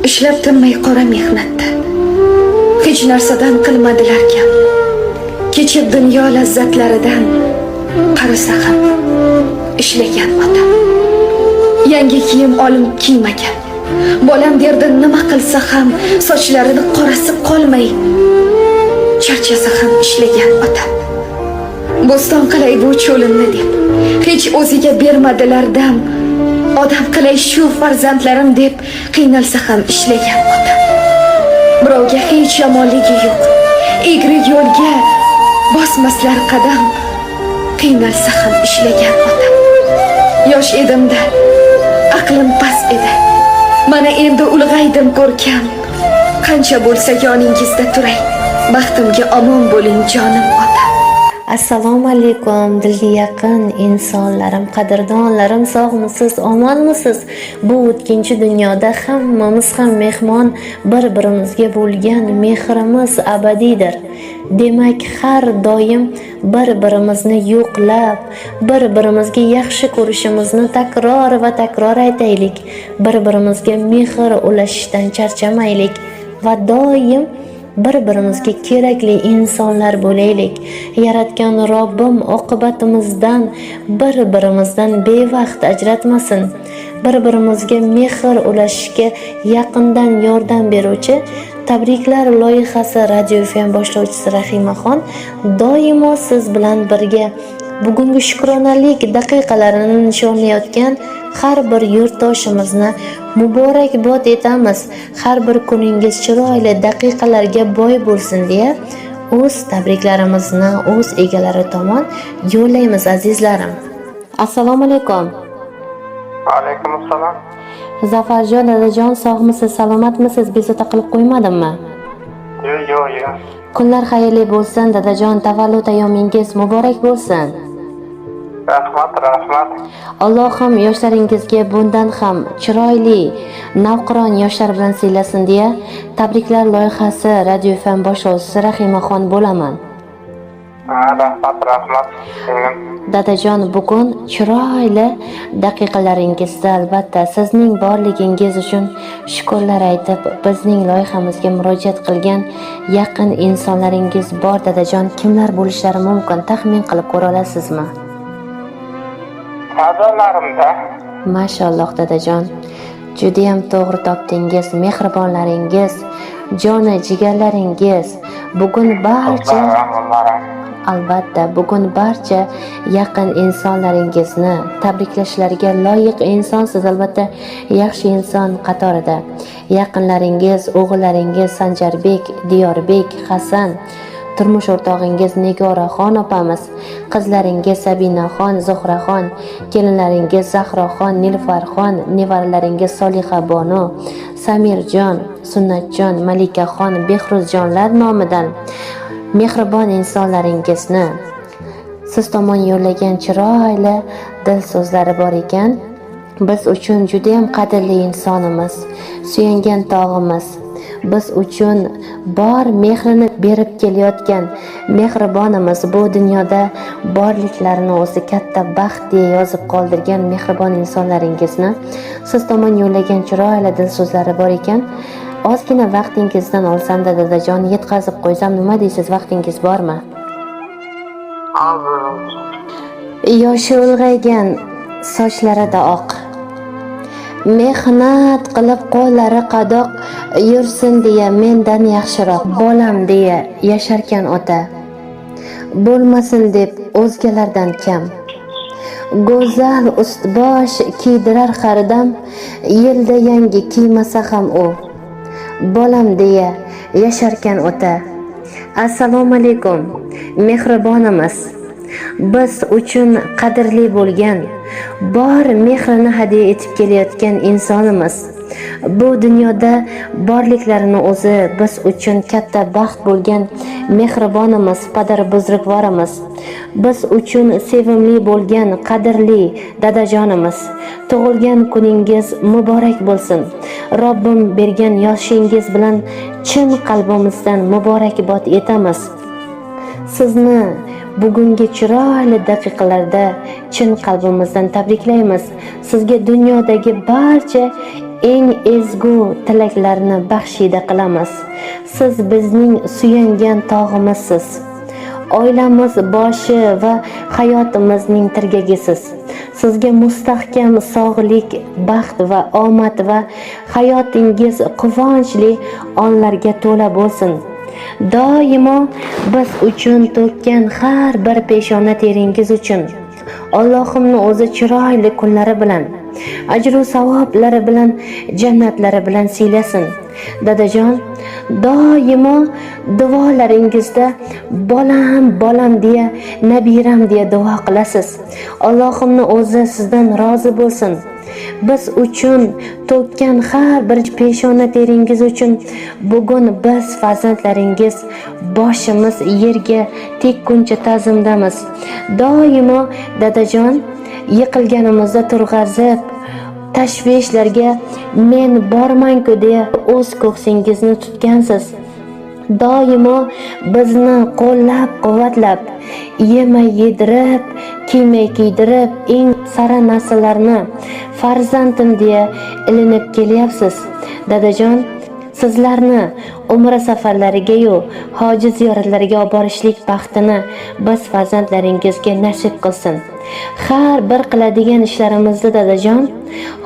Ishlab tinmay qora mehnatda hech narsadan qilmadilar kam. Kecha dunyo lazzatlaridan qarasa ham ishlagan otam. Yangi kiyim olib kiymagan. Bolam derdi nima qilsa ham sochlarini qorasi qolmay charchasa ham ishlagan otam. Bo'ston qilay bu cho'limni deb hech o'ziga bermadilar dam. Odam qilay shu farzandlarim deb qiynalsa ham ishlagan otam. Birovga hech yomonligi yo'q. Egri yo'lga bosmaslar qadam. Qiynalsa ham ishlagan otam. Yosh edimda aqlim past edi. Mana endi ulg'aydim ko'rkam. Qancha bo'lsa yoningizda turay. Baxtimga omon bo'ling jonim otam. Assalomu alaykum dilga yaqin insonlarim, qadrdonlarim, sog'misiz, omonmisiz? Bu o'tkinchi dunyoda hammamiz ham mehmon, bir-birimizga bo'lgan mehrimiz abadiydir. Demak, har doim bir-birimizni yo'qlab, bir-birimizga yaxshi ko'rishimizni takror va takror aytaylik. Bir-birimizga mehr ulashishdan charchamaylik va doim bir-birimizga kerakli insonlar bo'laylik. Yaratgan Robbim oqibatimizdan bir-birimizdan bevaqt ajratmasin. Bir-birimizga mehr ulashishga yaqindan yordam beruvchi Tabriklar loyihasi Radio FM boshlovchisi Rahimaxon doimo siz bilan birga. Bugungi shukronalik daqiqalarini nishonlayotgan har bir yurtdoshimizni muborakbod etamiz. Har bir kuningiz chiroyli daqiqalarga boy bo'lsin deya o'z tabriklarimizni o'z egalari tomon yo'llaymiz azizlarim. Assalomu alaykum. Alaykum assalom. Zafarjon dadajon, sog'misiz, salomatmisiz? Bezovta qilib qo'ymadimmi? Yo'q. Kunlar xayrli bo'lsin dadajon, tavallud ayyomingiz muborak bo'lsin. Rahmat. Allohim yoshlaringizga bundan ham chiroyli, navqiron yoshlar bilan siylasin deya tabriklar loyihasi Radio FM boshlovchisi Rahimaxon bo'laman. Rahmat. Dadajon, bugun chiroyli daqiqalaringizda albatta sizning borligingiz uchun shukrlar aytib, bizning loyihamizga murojaat qilgan yaqin insonlaringiz bor dadajon. Kimlar bo'lishlari mumkin? Taxmin qilib ko'ra olasizmi? Farzandlarimda. Mashalloh dadajon. Juda ham to'g'ri topdingiz. Mehribonlaringiz, joni jigarlaringiz. Bugun barcha albatta bugun barcha yaqin insonlaringizni tabriklashlariga loyiq insonsiz, albatta yaxshi inson qatorida. Yaqinlaringiz, o'g'illaringiz Sanjarbek, Diyorbek, Hasan, turmush o'rtog'ingiz Nigoraxon opamiz, qizlaringiz Sabinaxon, Zuhraxon, kelinlaringiz Zahroxon, Nilfarxon, nevaralaringiz Soliha Bonu, Samirjon, Sunnatjon, Malikaxon, Behruzjonlar nomidan mehribon insonlaringizni siz tomon yo'llagan chiroyli dil so'zlari bor ekan. Biz uchun juda ham qadrli insonimiz, suyangan tog'imiz, biz uchun bor mehrini berib kelayotgan mehribonimiz, bu dunyoda borliklarini o'zi katta baxt deya yozib qoldirgan mehribon insonlaringizni siz tomon yo'llagan chiroyli dil so'zlari bor ekan. Ozgina vaqtingizdan olsam-da dadajon, yetkazib qo'ysam, nima deysiz? Vaqtingiz bormi? Yoshi ulg'aygan, sochlarida oq, mehnat qilib qo'llari qadoq, yursin deya mendan yaxshiroq bolam deya yasharkan ota, bo'lmasin deb o'zgalardan kam, go'zal ust-bosh kiydirar xaridam, yilda yangi kiymasa ham u bolam deya yasharkan ota. Assalomu alaykum mehribonimiz, biz uchun qadrli bo'lgan, bor mehrini hadya etib kelayotgan insonimiz, bu dunyoda borliklarini o'zi biz uchun katta baxt bo'lgan mehribonimiz, padar buzrukvorimiz, biz uchun sevimli bo'lgan qadrli dadajonimiz. Tug'ilgan kuningiz muborak bo'lsin. Robbim bergan yoshingiz bilan chin qalbimizdan muborakbod etamiz. Sizni bugungi chiroyli daqiqalarda chin qalbimizdan tabriklaymiz. Sizga dunyodagi barcha eng ezgu tilaklarni baxshida qilamiz. Siz bizning suyangan tog'imizsiz. Oilamiz boshi va hayotimizning tirgagisiz. Sizga mustahkam sog'lik, baxt va omad va hayotingiz quvonchli onlarga to'la bo'lsin. Doimo biz uchun to'kkan har bir peshona teringiz uchun Allohimning o'zi chiroyli kunlari bilan, ajru savoblari bilan, jannatlari bilan siylasin. Dadajon, doimo duolaringizda bolam, bolam deya, nabiram deya duo qilasiz. Allohimning o'zi sizdan rozi bo'lsin. Biz uchun to'kkan har bir peshona teringiz uchun bugun biz farzandlaringiz boshimiz yerga tekkuncha ta'zimdamiz. Doimo dadajon yiqilganimizda turg'azib, tashvishlarga men borman-ku deya o'z ko'ksingizni tutgansiz. Doimo bizni qo'llab-quvvatlab, yemay yedirib, kiymay kiydirib, eng sara narsalarni farzandim deya ilinib kelyapsiz. Dadajon, sizlarni umra safarlariga-yu hoji ziyoratlariga olib borishlik baxtini biz farzandlaringizga nasib qilsin. Har bir qiladigan ishlarimizda dadajon,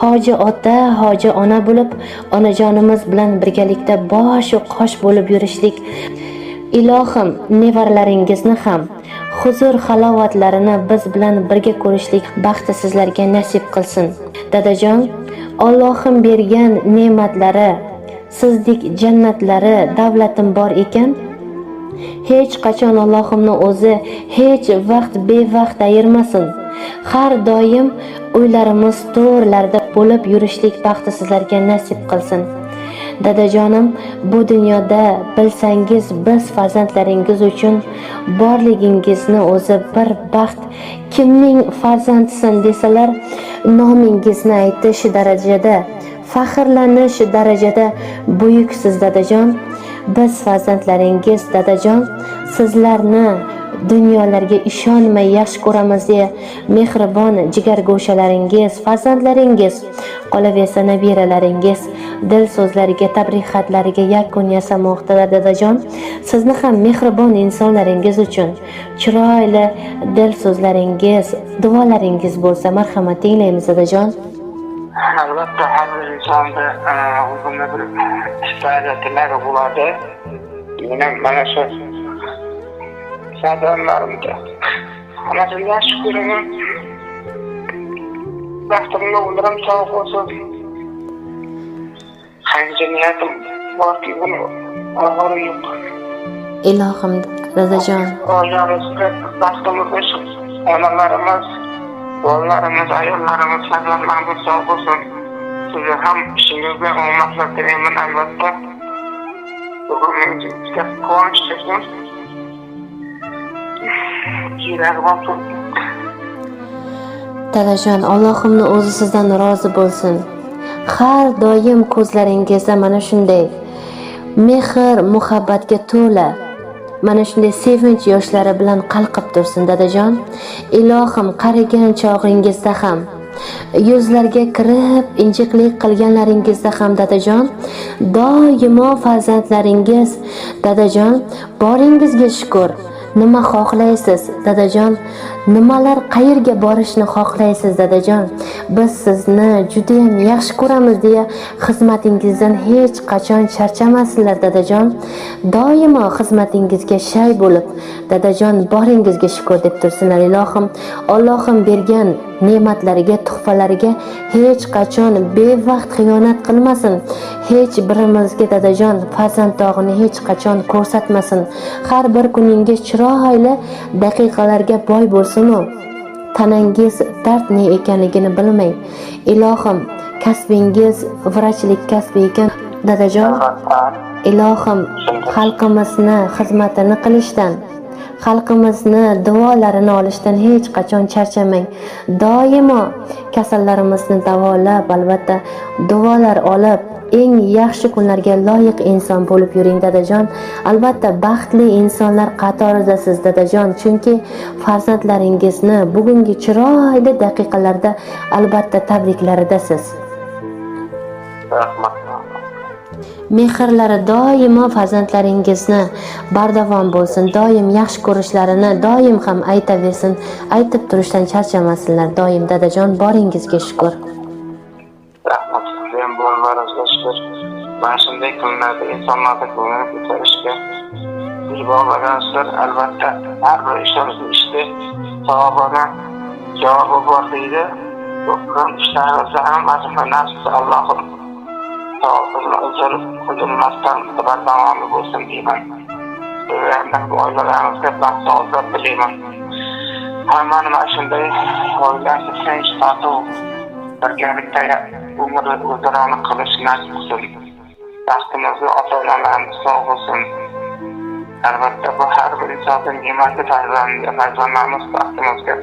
hoji ota, hoji ona bo'lib, onajonimiz bilan birgalikda bosh va qosh bo'lib yurishlik. Ilohim, nevaralaringizni ham huzur halovatlarini biz bilan birga ko'rishlik baxti sizlarga nasib qilsin. Dadajon, Allohim bergan ne'matlari, sizdek jannatlari, davlatim bor ekan, hech qachon Allohimning o'zi hech vaqt bevaqt ayirmasin. Har doim uylarimiz to'rlarda bo'lib yurishlik baxti sizlarga nasib qilsin. Dadajonim, bu dunyoda bilsangiz biz farzandlaringiz uchun borligingizni o'zi bir baxt. Kimning farzandisan desalar, nomingizni aytish darajada, faxrlanish darajada buyuksiz dadajon. Biz farzandlaringiz dadajon, sizlarni dunyolarga ishonmay yaxshi ko'ramiz deya mehribon jigargo'shalaringiz, farzandlaringiz, qolaversa nabiralaringiz dil so'zlariga, tabrik xatlariga yakun yasamoqdalar dadajon. Sizni ham mehribon insonlaringiz uchun chiroyli dil so'zlaringiz, duolaringiz bo'lsa marhamat tinglaymiz dadajon. Albatta har bir insonda o'zini bir istiqbollari bo'ladi. Men mana shu farzandlarimga hammasini yaxshi ko'raman. Baxtimga umrim sog' bo'lsin. Qancha niyatim borki, buni oxiri yo'q. Ilohim dadajon, oilamizga baxtimizni shu onalarimiz, bolalarimiz, ayollarimiz, farzandlarimiz sog' bo'lsin. Sizni ham ishingizda omadlar tilayman albatta. Bugun menga quvonch chekdim. dadajon, Allohimning o'zi sizdan rozi bo'lsin. Har doim ko'zlaringizda mana shunday mehr, muhabbatga to'la, mana shunday sevinch yoshlari bilan qalqib tursin dadajon. Ilohim, qarigan chog'ingizda ham, yuzlarga kirib injiqlik qilganlaringizda ham dadajon, doimo farzandlaringiz dadajon, boringizga shukr. Nima xohlaysiz dadajon? Nimalar qayerga borishni xohlaysiz dadajon? Biz sizni juda ham yaxshi ko'ramiz deya xizmatingizdan hech qachon charchamasizlar dadajon. Doimo xizmatingizga shay bo'lib, dadajon, boringizga shukr deb tursinlar. Ilohim, Allohim bergan ne'matlariga, tuhfalariga hech qachon bevaqt xiyonat qilmasin. Hech birimizga dadajon farzandog'ini hech qachon ko'rsatmasin. Har bir kuningiz chiroyli daqiqalarga boy bo'lsin-u, tanangiz dard ne ekanligini bilmang. Ilohim, kasbingiz vrachlik kasbi ekan dadajon. Ilohim, xalqimizni xizmatini qilishdan, xalqimizni duolarini olishdan hech qachon charchamang. Doimo kasallarimizni davolab, albatta duolar olib, eng yaxshi kunlarga loyiq inson bo'lib yuring dadajon. Albatta baxtli insonlar qatoridasiz dadajon, chunki farzandlaringizni bugungi chiroyli daqiqalarda albatta tabriklaridasiz. Rahmat. Mehrlari doimo farzandlaringizni bardavom bo'lsin, doim yaxshi ko'rishlarini doim ham aytaversin, aytib turishdan charchamasinlar. Doim dadajon boringizga shukr. Rahmat. Sizga ham bolalarga shukr. Mana shunday kunlarda insonlarga ko'ngil ko'tarishga bir bog'laganlar albatta har bir ishda savobidan javobi bor deydi. Ko'pdan ishlarimizda ham ajrlanasiz Allohim. Savobini o'zilmasdan bardavom bo'lsin deyman. Sizlardan bu oilalarimizga baxt sog'lik tilayman. Hammani mana shunday oilasi tinch, totuv, birgalikda umr o'zaro qilish nasib qilsin. Baxtimizni ota-onalarimiz sog' bo'lsin. Albatta bu har bir insonning ne'mati farzandlarimiz baxtimizga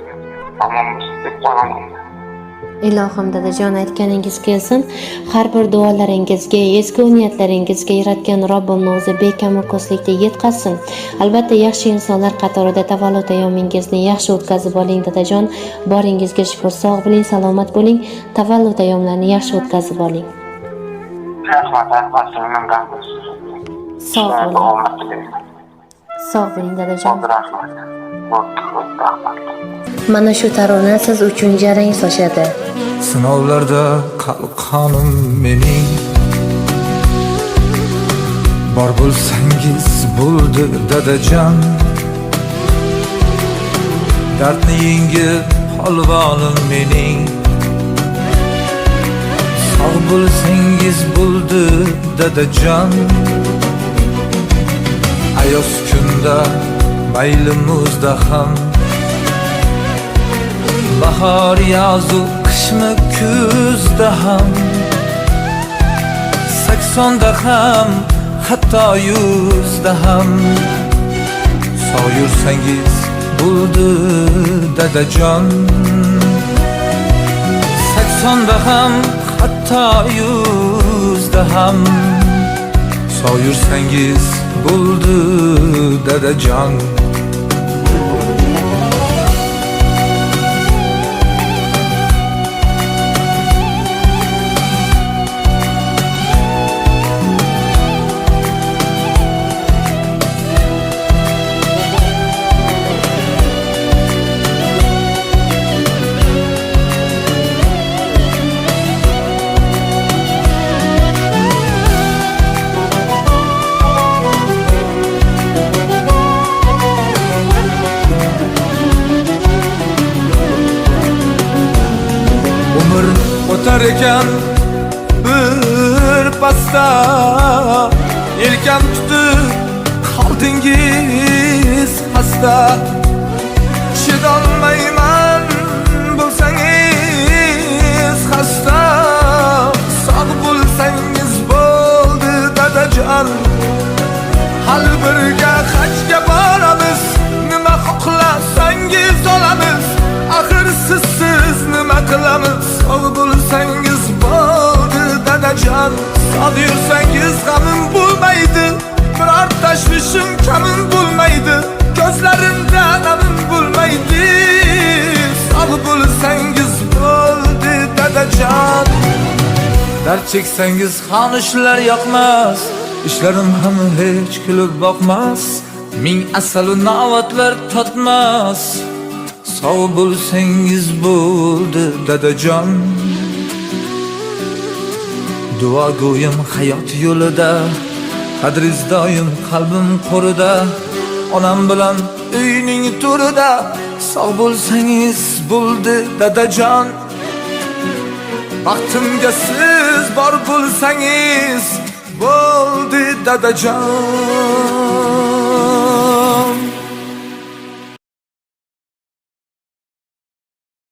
tamom bo'lsin deb qolaman. Ilohim dadajon aytganingiz kelsin. Har bir duolaringizga, ezgu niyatlaringizga yaratgan Robbimni o'zi bekamu ko'slikda yetkazsin. Albatta yaxshi insonlar qatorida tavallud ayyomingizni yaxshi o'tkazib oling dadajon. Boringizga shukr. Sog' bo'ling, salomat bo'ling. Tavallud ayyomlarini yaxshi o'tkazib oling. Rahmat. Sog' bo'ling. Sog' bo'ling dadajon. Rahmat. Mana shu tarona siz uchun jarang sochadi. Sinovlarda qalqonim mening, bor bo'lsangiz bo'ldi dadajon. Dardni yengib polvonim mening, sog' bo'lsangiz bo'ldi dadajon. Ayoz kunda mayli muzda ham, bahor yozu qishmi kuzda ham, 80da ham, hatto 100da ham sog' yursangiz bo'ldi dadajon. 80da ham, hatto 100da ham sog' yursangiz bo'ldi dadajon. O'tar ekan bir pasda, yelkam tutib qoldingiz xasta. Chidolmayman bo'lsangiz xasta, sog' bo'lsangiz bo'ldi dadajon. Hal birga hajga boramiz, nima xohlasangiz olamiz. Axir sizsiz nima qilamiz? Sog' bo'lsangiz bo'ldi dadajon. Sog' yursangiz g'amim bo'lmaydi, biror tashvishim kamim bo'lmaydi, ko'zlarimda g'amim bo'lmaydi. Sog' bo'lsangiz bo'ldi dadajon. Dard cheksangiz xonishlar yoqmas, ishlarim ham hech kulib boqmas, ming asalu novatlar totmas. Sog' bo'lsangiz bo'ldi dadajon. Duo go'yim hayot yo'lida, qadringiz doim qalbim qo'rida. Onam bilan uyning to'rida, sog' bo'lsangiz bo'ldi dadajon. Baxtimga siz bor bo'lsangiz bo'ldi dadajon.